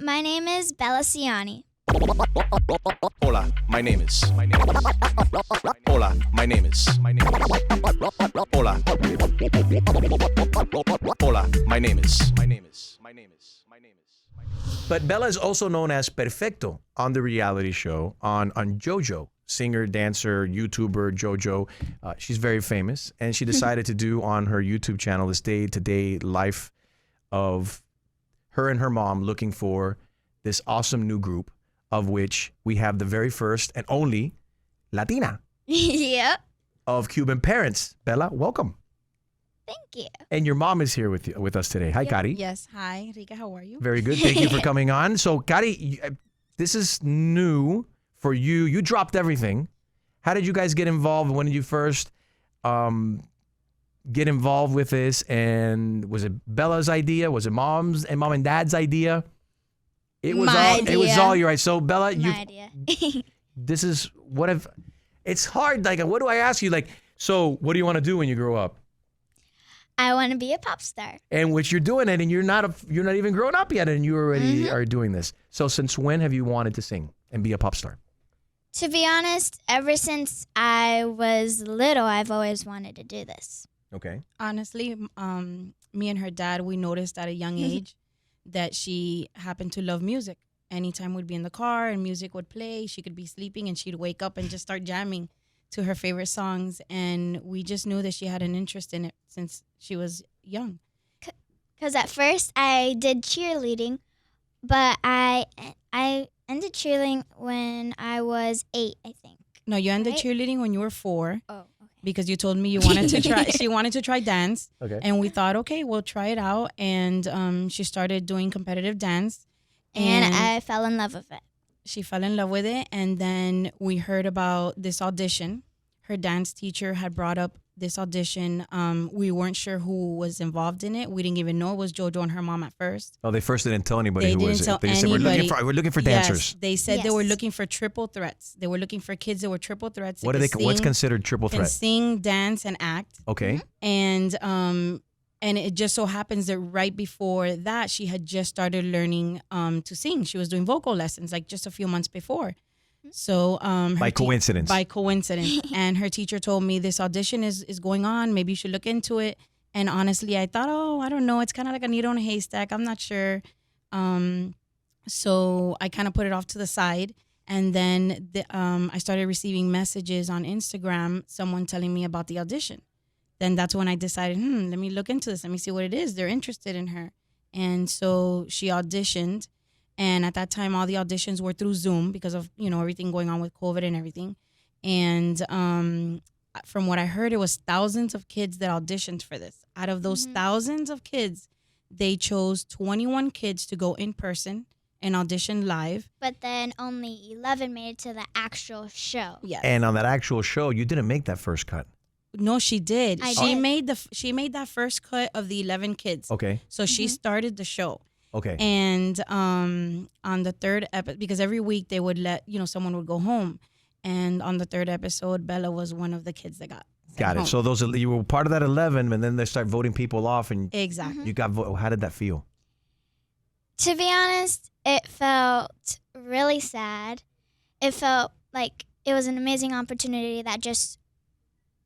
My name is Bella Cianni. Hola, my name is. Hola, my name is. Hola. Hola, my name is. But Bella is also known as Perfecto on the reality show on JoJo. Singer, dancer, YouTuber, JoJo. She's very famous, and she decided to do on her YouTube channel this day-to-day life of her and her mom looking for this awesome new group, of which we have the very first and only Latina Yep. of Cuban parents. Bella, welcome. Thank you. And your mom is here with us today. Hi, Cari. Yes. Hi, Enrique. How are you? Very good. Thank you for coming on. So, Cari, this is new for you. You dropped everything. How did you guys get involved? When did you first get involved with this? And was it Bella's idea? Was it mom's and mom and dad's idea? It was My It was idea. all your right. So, Bella, My idea. this is what if it's hard. Like, what do I ask you? Like, so what do you want to do when you grow up? I want to be a pop star. And which you're doing it, and you're not even grown up yet, and you already are doing this. So since when have you wanted to sing and be a pop star? To be honest, ever since I was little, I've always wanted to do this. Okay. Honestly, me and her dad, we noticed at a young age that she happened to love music. Anytime we'd be in the car and music would play, she could be sleeping and she'd wake up and just start jamming to her favorite songs. And we just knew that she had an interest in it since she was young. Because at first I did cheerleading, but I ended cheerleading when I was 8, I think. No, you ended Right? cheerleading when you were 4 Oh, okay. because you told me you wanted to try. She wanted to try dance. Okay. And we thought, okay, we'll try it out. And she started doing competitive dance. And I fell in love with it. She fell in love with it. And then we heard about this audition. Her dance teacher had brought up this audition. We weren't sure who was involved in it. We didn't even know it was JoJo and her mom at first. Oh, they first didn't tell anybody They who was didn't it. tell They said anybody. we're looking for Yes, dancers. they said they were Yes. looking for triple threats. They were looking for kids that were triple threats. What are they? What's considered triple Can threat? sing, dance, and act. Okay. And it just so happens that right before that, she had just started learning to sing. She was doing vocal lessons like just a few months before. So By coincidence. By coincidence. And her teacher told me this audition is going on. Maybe you should look into it. And honestly, I thought, oh, I don't know. It's kind of like a needle in a haystack. I'm not sure. So I kind of put it off to the side. And then I started receiving messages on Instagram, someone telling me about the audition. Then that's when I decided, let me look into this. Let me see what it is. They're interested in her. And so she auditioned. And at that time, all the auditions were through Zoom because of, everything going on with COVID and everything. And from what I heard, it was thousands of kids that auditioned for this. Out of those thousands of kids, they chose 21 kids to go in person and audition live. But then only 11 made it to the actual show. Yes. And on that actual show, you didn't make that first cut. No, she did. I She did. made that first cut of the 11 kids. Okay. So she started the show. Okay. And on the third episode, because every week they would let, someone would go home. And on the third episode, Bella was one of the kids that got Got it. home. So you were part of that 11, and then they start voting people off, and Exactly. you got. How did that feel? To be honest, it felt really sad. It felt like it was an amazing opportunity that just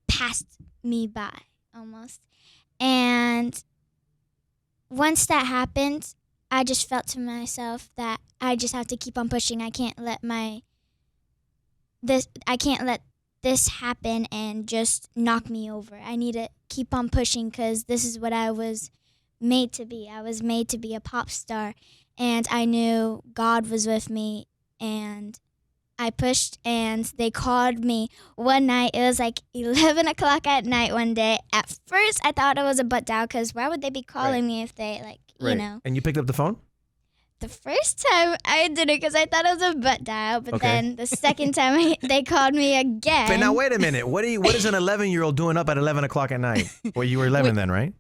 passed me by almost. And once that happened, I just felt to myself that I just have to keep on pushing. I can't let this happen and just knock me over. I need to keep on pushing because this is what I was made to be. I was made to be a pop star, and I knew God was with me, and I pushed, and they called me one night. It was like 11 o'clock at night one day. At first, I thought it was a butt dial because why would they be calling me if they, you know. And you picked up the phone? The first time I did it because I thought it was a butt dial, but Okay. then the second time they called me again. But now wait a minute. What is an 11-year-old doing up at 11 o'clock at night? Well, you were 11 then, right?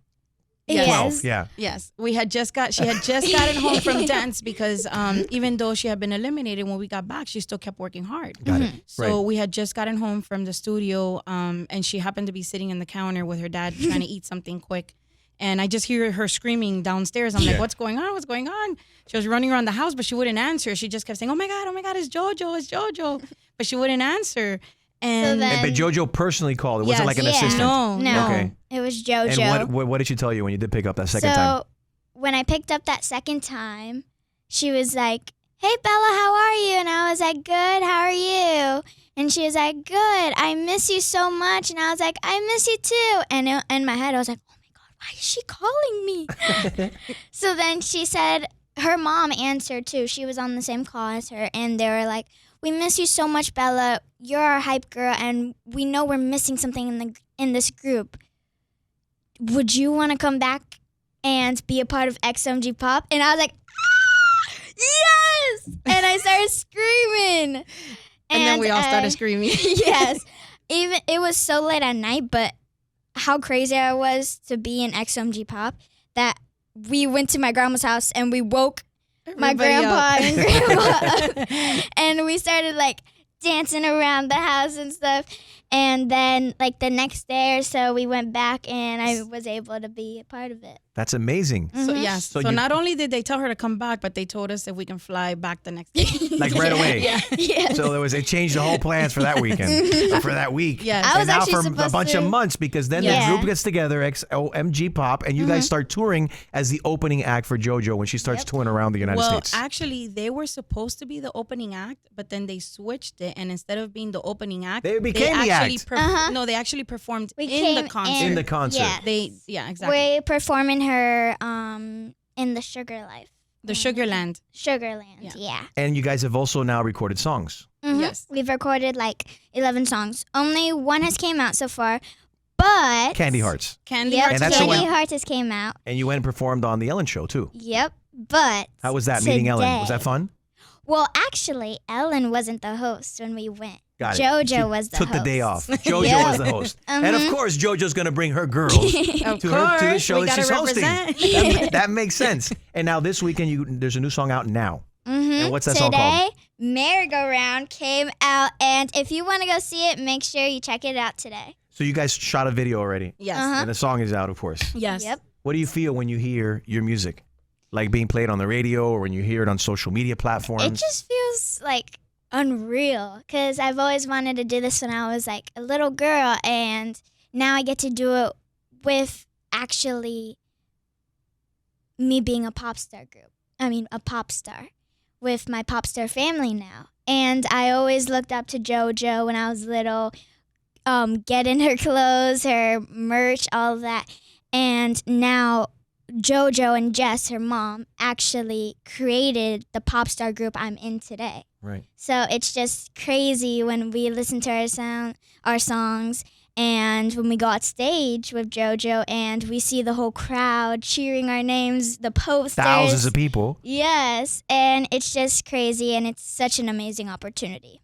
Yes. 12. Yeah. Yes, she had just gotten home from dance because even though she had been eliminated when we got back, she still kept working hard. Got it. So Right. we had just gotten home from the studio, and she happened to be sitting in the counter with her dad trying to eat something quick. And I just hear her screaming downstairs. I'm like, what's going on? What's going on? She was running around the house, but she wouldn't answer. She just kept saying, oh my God, it's JoJo, it's JoJo. But she wouldn't answer. And then- But JoJo personally called. It wasn't like an Yeah. assistant. No. Okay. It was JoJo. And what did she tell you when you did pick up that second so time? when I picked up that second time, she was like, hey, Bella, how are you? And I was like, good, how are you? And she was like, good, I miss you so much. And I was like, I miss you too. And in my head, I was like, oh my God, why is she calling me? So then she said, her mom answered too. She was on the same call as her. And they were like, we miss you so much, Bella. You're our hype girl. And we know we're missing something in this group. Would you want to come back and be a part of XOMG Pop? And I was like, yes! And I started screaming. And then we all started screaming. Yes. Even it was so late at night, but how crazy I was to be in XOMG Pop that we went to my grandma's house and we woke my Everybody grandpa up. and grandma up. And we started like dancing around the house and stuff. And then like the next day or so we went back and I was able to be a part of it. That's amazing. So yes. So So, you- not only did they tell her to come back, but they told us if we can fly back the next day. Like right away. Yeah. Yeah. So they changed the whole plans for that weekend, or for that week. Yes. I was And now actually for a supposed bunch of to- months, because then Yeah. the group gets together, XOMG Pop, and you guys start touring as the opening act for JoJo when she starts touring around the United Well, States. actually, they were supposed to be the opening act, but then they switched it, and instead of being the opening act, They became the actually act. No, they actually performed We in came the concert. In the concert. Yeah. Exactly. We're performing her in the Sugar Life. The Sugarland. Sugarland, yeah. And you guys have also now recorded songs. Mhm. Yes. We've recorded like 11 songs. Only one has came out so far, but Candy Hearts. Candy Yep, Hearts. And that's the Candy one- Hearts has came out. And you went and performed on the Ellen Show too. Yep, but How was that, meeting Ellen? Was today- that fun? Well, actually, Ellen wasn't the host when we went. Got it. JoJo She was the took host. the day off. JoJo Yeah. was the host. And of Mhm. course, JoJo's going to bring her girls Of to course, the show we that gotta she's hosting. represent. That makes sense. And now this weekend, there's a new song out now. And what's that Today, song called? Merry-Go-Round came out, and if you want to go see it, make sure you check it out today. So you guys shot a video already. Yes. And the song is out, of course. Yes. Yep. What do you feel when you hear your music? Like being played on the radio or when you hear it on social media platforms? It just feels like unreal because I've always wanted to do this when I was like a little girl, and now I get to do it with actually me being a pop star a pop star with my pop star family now. And I always looked up to JoJo when I was little, getting her clothes, her merch, all of that. And now JoJo and Jess, her mom, actually created the pop star group I'm in today. Right. So it's just crazy when we listen to our songs, and when we go out stage with JoJo and we see the whole crowd cheering our names, the posters. Thousands of people. Yes, and it's just crazy, and it's such an amazing opportunity.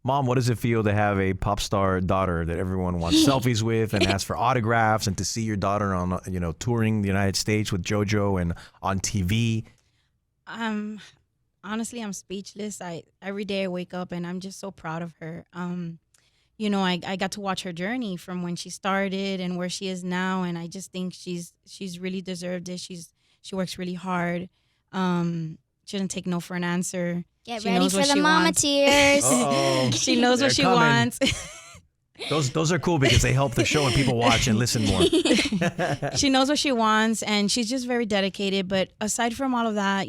Mom, what does it feel to have a pop star daughter that everyone wants selfies with and asks for autographs, and to see your daughter on, touring the United States with JoJo and on TV? Honestly, I'm speechless. Every day I wake up and I'm just so proud of her. I got to watch her journey from when she started and where she is now, and I just think she's really deserved it. She works really hard. She doesn't take no for an answer. Get She ready knows for what the she mama wants. tears. Uh-oh. She knows They're what she coming. wants. Those are cool because they help the show and people watch and listen more. She knows what she wants, and she's just very dedicated. But aside from all of that,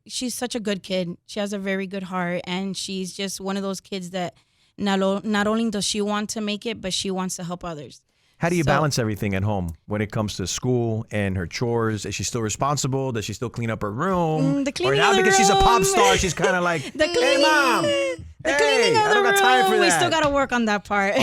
she's such a good kid. She has a very good heart, and she's just one of those kids that not only does she want to make it, but she wants to help others. How do you So- balance everything at home when it comes to school and her chores? Is she still responsible? Does she still clean up her room? The Or cleaning now of the because she's a pop room. star, she's kind of like, The hey, cleaning, Mom. the Hey, cleaning of I the don't got time for room. We that. still got to work on that part.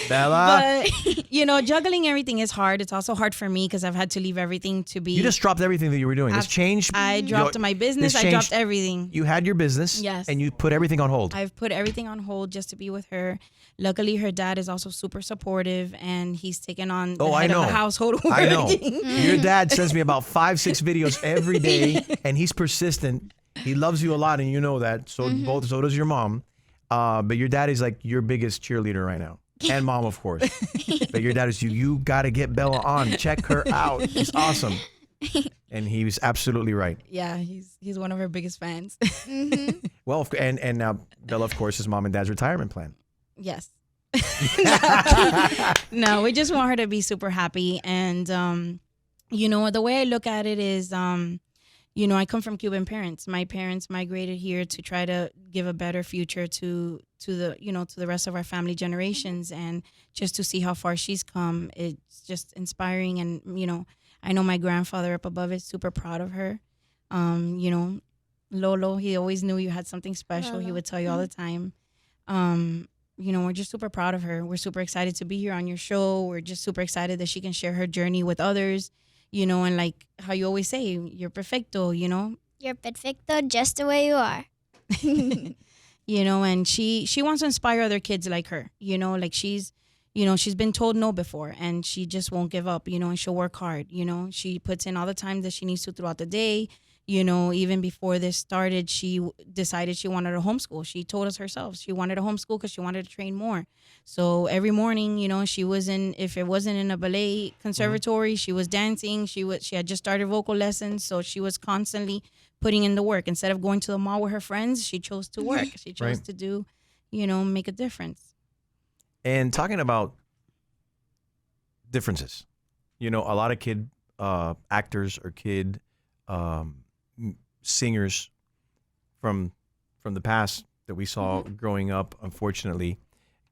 Bella, But juggling everything is hard. It's also hard for me because I've had to leave everything to be. you just dropped everything that you were doing. This changed. I dropped my business. this I dropped changed- everything. You had your business. Yes. And you put everything on hold. I've put everything on hold just to be with her. Luckily, her dad is also super supportive, and he's taken on the Oh, I head know. of the household. I know. working. Your dad sends me about 5-6 videos every day, and he's persistent. He loves you a lot, and you know that. So so does your mom. But your dad is like your biggest cheerleader right now. and mom, of course. But your dad is you got to get Bella on. Check her out. She's awesome. And he was absolutely right. Yeah, he's one of our biggest fans. Well, and now Bella, of course, is mom and dad's retirement plan. Yes. No, we just want her to be super happy. And, you know, the way I look at it is, you know, I come from Cuban parents. My parents migrated here to try to give a better future to the, you know, to the rest of our family generations. And just to see how far she's come, it's just inspiring. And, you know, I know my grandfather up above is super proud of her. You know, Lolo, he always knew you had something special. Lolo. He would tell you all the time. You know, we're just super proud of her. We're super excited to be here on your show. We're just super excited that she can share her journey with others, you know, and like how you always say, you're perfecto, you know. You're perfecto just the way you are. You know, and she wants to inspire other kids like her, you know, like she's been told no before and she just won't give up, you know, and she'll work hard, you know. She puts in all the time that she needs to throughout the day. You know, even before this started, she decided she wanted to homeschool. She told us herself she wanted to homeschool because she wanted to train more. So every morning, you know, she was if it wasn't in a ballet conservatory, she was dancing. She had just started vocal lessons. So she was constantly putting in the work. Instead of going to the mall with her friends, she chose to work. She chose to do, you know, make a difference. And talking about differences, you know, a lot of kid actors or kid singers from the past that we saw growing up, unfortunately,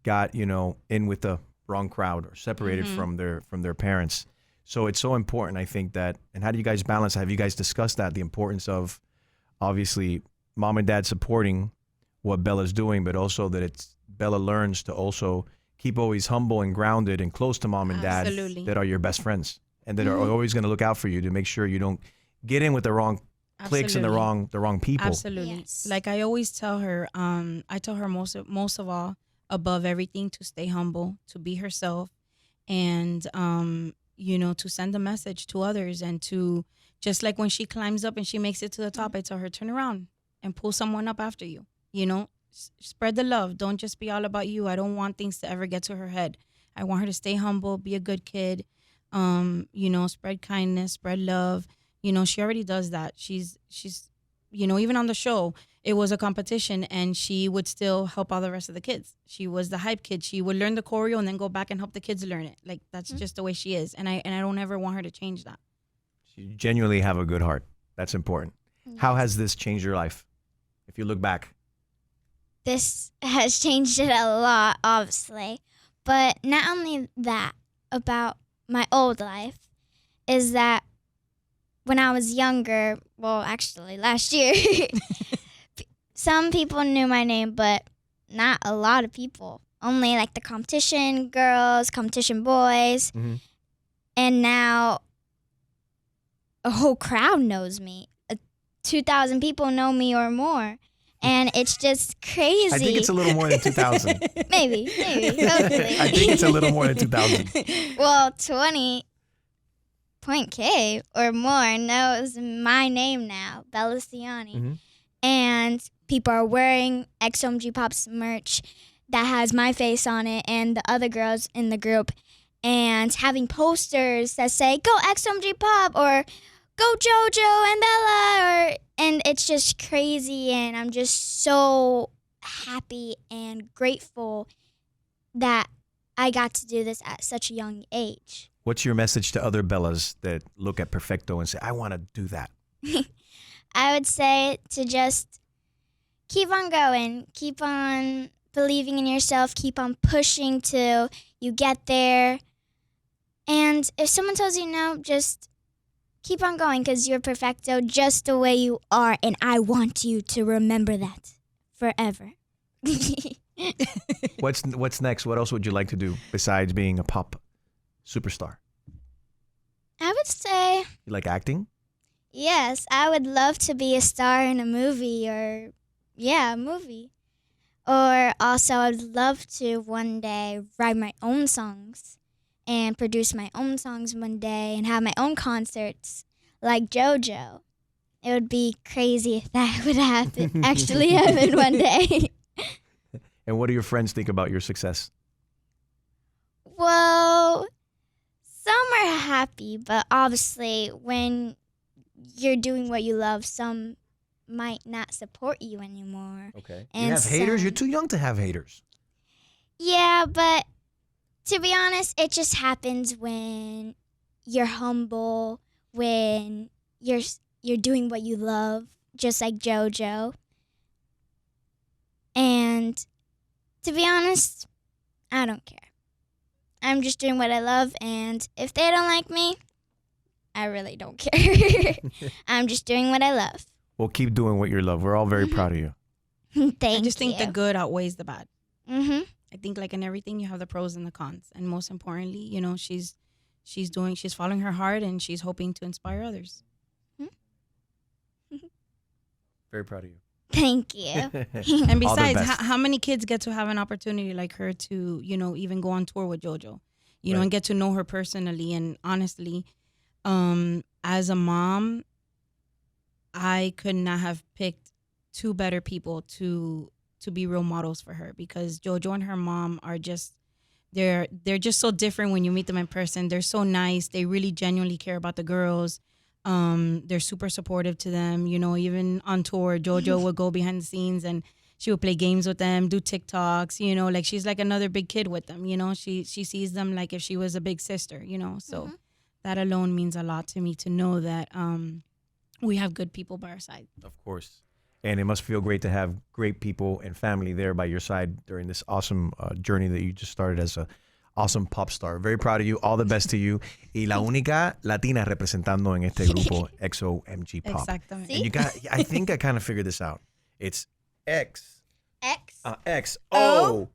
got, you know, in with the wrong crowd or separated from their parents. So it's so important, I think, that, and how do you guys balance? Have you guys discussed that, the importance of obviously mom and dad supporting what Bella's doing, but also that Bella learns to also keep always humble and grounded and close to mom and dad that are your best friends and that are always going to look out for you to make sure you don't get in with the wrong cliques and the wrong people. Absolutely. Yes. Like I always tell her, I tell her most of all, above everything, to stay humble, to be herself, and you know, to send a message to others, and to just like when she climbs up and she makes it to the top, I tell her, turn around and pull someone up after you. You know, spread the love. Don't just be all about you. I don't want things to ever get to her head. I want her to stay humble, be a good kid, you know, spread kindness, spread love. You know, she already does that. She's, you know, even on the show, it was a competition and she would still help all the rest of the kids. She was the hype kid. She would learn the choreo and then go back and help the kids learn it. Like, that's just the way she is. And I don't ever want her to change that. You genuinely have a good heart. That's important. How has this changed your life? If you look back. This has changed it a lot, obviously. But not only that, about my old life, is that when I was younger, well, actually last year, some people knew my name, but not a lot of people. Only like the competition girls, competition boys. And now a whole crowd knows me. 2,000 people know me or more. And it's just crazy. I think it's a little more than 2,000. Maybe, hopefully. I think it's a little more than 2,000. Well, 20.K or more knows my name now, Bella Cianni. And people are wearing XOMG Pop's merch that has my face on it and the other girls in the group, and having posters that say, go XOMG Pop, or go JoJo and Bella, and it's just crazy, and I'm just so happy and grateful that I got to do this at such a young age. What's your message to other Bellas that look at Perfecto and say, I want to do that? I would say to just keep on going, keep on believing in yourself, keep on pushing till you get there. And if someone tells you no, just keep on going, because you're perfecto just the way you are, and I want you to remember that forever. What's next? What else would you like to do besides being a pop superstar? I would say, you like acting? Yes, I would love to be a star in a movie, or a movie. Or also I'd love to one day write my own songs and produce my own songs one day and have my own concerts like JoJo. It would be crazy if that would happen, actually happen one day. And what do your friends think about your success? Well, some are happy, but obviously when you're doing what you love, some might not support you anymore. Okay. And you have haters? You're some- too young to have haters. Yeah, but to be honest, it just happens when you're humble, when you're doing what you love, just like JoJo. And to be honest, I don't care. I'm just doing what I love, and if they don't like me, I really don't care. I'm just doing what I love. Well, keep doing what you love. We're all very proud of you. Thank I just you. think the good outweighs the bad. Mm-hmm. I think like in everything you have the pros and the cons, and most importantly, you know, she's following her heart and she's hoping to inspire others. Very proud of you. Thank you. And All the besides, best. how many kids get to have an opportunity like her to, you know, even go on tour with JoJo, you know, Right. and get to know her personally? And honestly, as a mom, I could not have picked two better people to be role models for her, because JoJo and her mom are just they're just so different when you meet them in person. They're so nice. They really genuinely care about the girls. They're super supportive to them. You know, even on tour, JoJo would go behind the scenes and she would play games with them, do TikToks. You know, like she's like another big kid with them. You know, she sees them like if she was a big sister. You know, so that alone means a lot to me, to know that we have good people by our side. Of course. And it must feel great to have great people and family there by your side during this awesome journey that you just started as a awesome pop star. Very proud of you. All the best to you. Y la única latina representando en este grupo, XOMG Pop. Exactamente. And you got, I think I kind of figured this out. It's X XOMG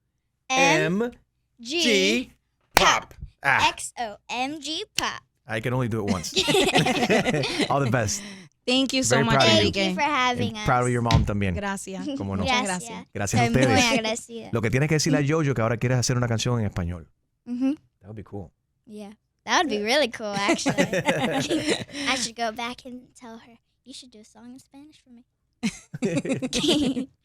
Pop. Ah, XOMG Pop. I can only do it once. All the best. Thank you so Very much, proud of you. Thank Enrique. you for having And us. proud of your mom también. Gracias. Cómo no. Muchas Gracias. gracias. Gracias a Estoy muy ustedes. agradecida. Lo que tienes que decirle a JoJo que ahora quieres hacer una canción en español. Mm-hmm. That would be cool. Yeah. That would be really cool, actually. I should go back and tell her, you should do a song in Spanish for me.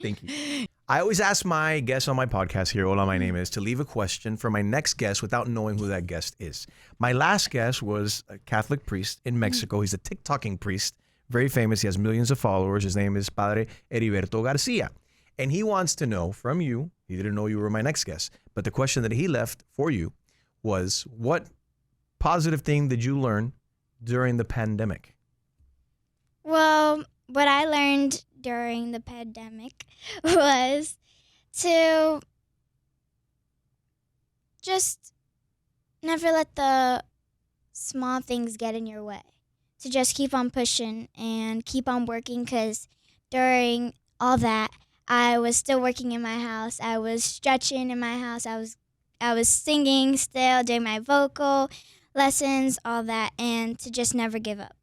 Thank you. I always ask my guests on my podcast here, Hola, my name is, to leave a question for my next guest without knowing who that guest is. My last guest was a Catholic priest in Mexico. He's a TikToking priest, very famous. He has millions of followers. His name is Padre Heriberto Garcia. And he wants to know from you, he didn't know you were my next guest, but the question that he left for you was, what positive thing did you learn during the pandemic? Well, what I learned during the pandemic was to just never let the small things get in your way. To just keep on pushing and keep on working, because during all that, I was still working in my house. I was stretching in my house. I was singing still, doing my vocal lessons, all that, and to just never give up.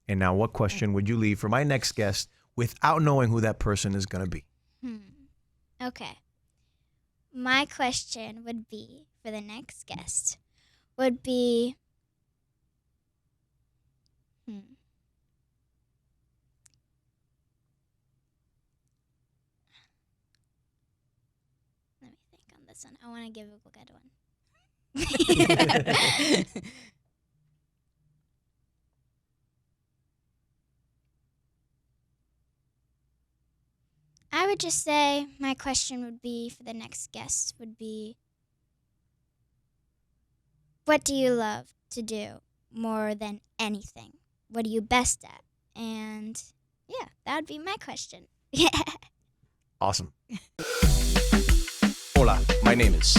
And now, what question would you leave for my next guest without knowing who that person is going to be? Okay. My question would be, for the next guest, would be, let me think on this one. I want to give a good one. I would just say my question would be, for the next guest, would be, what do you love to do more than anything? What are you best at? And yeah, that would be my question. Awesome. Hola, my name is.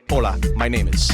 Hola, my name is.